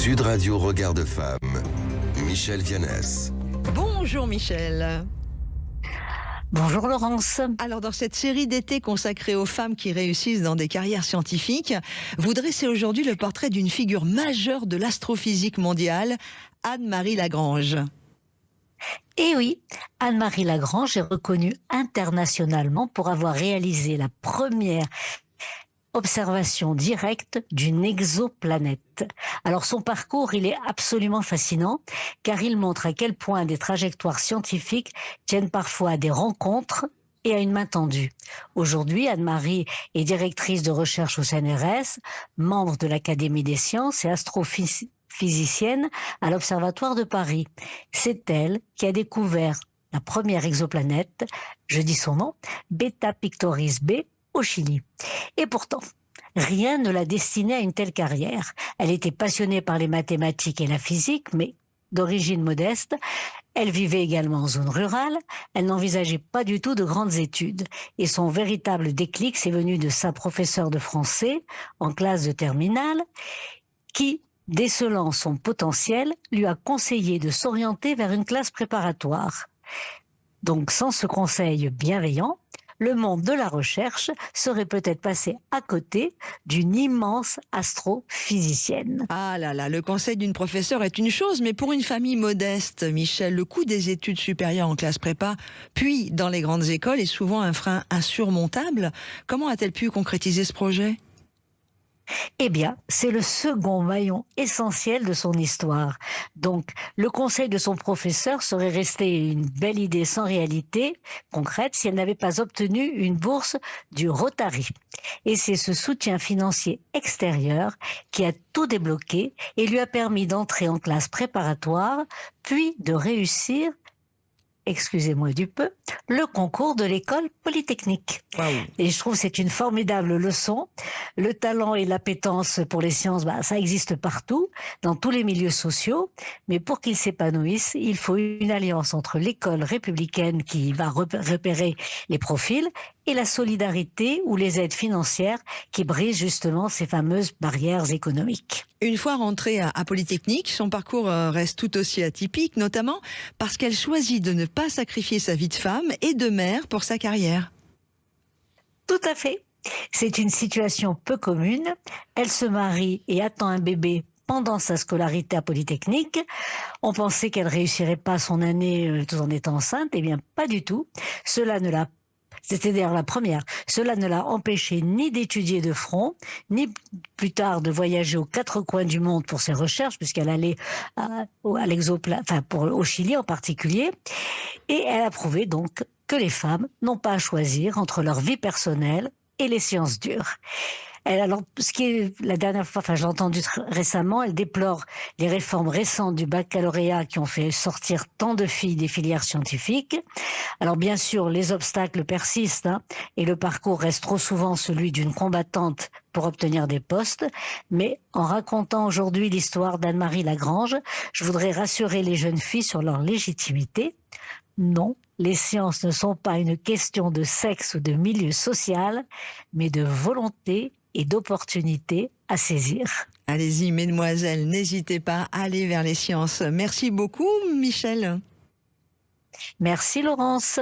Sud Radio Regard de Femme, Michel Vianès. Bonjour Michel. Bonjour Laurence. Alors dans cette série d'été consacrée aux femmes qui réussissent dans des carrières scientifiques, vous dressez aujourd'hui le portrait d'une figure majeure de l'astrophysique mondiale, Anne-Marie Lagrange. Et oui, Anne-Marie Lagrange est reconnue internationalement pour avoir réalisé la première observation directe d'une exoplanète. Alors son parcours, il est absolument fascinant car il montre à quel point des trajectoires scientifiques tiennent parfois à des rencontres et à une main tendue. Aujourd'hui, Anne-Marie est directrice de recherche au CNRS, membre de l'Académie des sciences et astrophysicienne à l'Observatoire de Paris. C'est elle qui a découvert la première exoplanète, je dis son nom, Beta Pictoris B, au Chili. Et pourtant, rien ne l'a destinée à une telle carrière. Elle était passionnée par les mathématiques et la physique, mais d'origine modeste. Elle vivait également en zone rurale. Elle n'envisageait pas du tout de grandes études. Et son véritable déclic, c'est venu de sa professeure de français en classe de terminale, qui, décelant son potentiel, lui a conseillé de s'orienter vers une classe préparatoire. Donc, sans ce conseil bienveillant, le monde de la recherche serait peut-être passé à côté d'une immense astrophysicienne. Ah là là, le conseil d'une professeure est une chose, mais pour une famille modeste, Michel, le coût des études supérieures en classe prépa, puis dans les grandes écoles, est souvent un frein insurmontable. Comment a-t-elle pu concrétiser ce projet ? Eh bien, c'est le second maillon essentiel de son histoire. Donc, le conseil de son professeur serait resté une belle idée sans réalité concrète si elle n'avait pas obtenu une bourse du Rotary. Et c'est ce soutien financier extérieur qui a tout débloqué et lui a permis d'entrer en classe préparatoire, puis de réussir, excusez-moi du peu, le concours de l'école polytechnique. Wow. Et je trouve que c'est une formidable leçon. Le talent et l'appétence pour les sciences, ça existe partout, dans tous les milieux sociaux. Mais pour qu'ils s'épanouissent, il faut une alliance entre l'école républicaine qui va repérer les profils et la solidarité ou les aides financières qui brisent justement ces fameuses barrières économiques. Une fois rentrée à Polytechnique, son parcours reste tout aussi atypique, notamment parce qu'elle choisit de ne pas sacrifier sa vie de femme et de mère pour sa carrière. Tout à fait. C'est une situation peu commune. Elle se marie et attend un bébé pendant sa scolarité à Polytechnique. On pensait qu'elle réussirait pas son année tout en étant enceinte. Eh bien, pas du tout. C'était d'ailleurs la première. Cela ne l'a empêchée ni d'étudier de front, ni plus tard de voyager aux quatre coins du monde pour ses recherches, puisqu'elle allait au Chili en particulier. Et elle a prouvé donc que les femmes n'ont pas à choisir entre leur vie personnelle et les sciences dures. La dernière fois, je l'ai entendu récemment, elle déplore les réformes récentes du baccalauréat qui ont fait sortir tant de filles des filières scientifiques. Alors bien sûr, les obstacles persistent, et le parcours reste trop souvent celui d'une combattante pour obtenir des postes. Mais en racontant aujourd'hui l'histoire d'Anne-Marie Lagrange, je voudrais rassurer les jeunes filles sur leur légitimité. Non, les sciences ne sont pas une question de sexe ou de milieu social, mais de volonté et d'opportunités à saisir. Allez-y, mesdemoiselles, n'hésitez pas à aller vers les sciences. Merci beaucoup, Michel. Merci Laurence.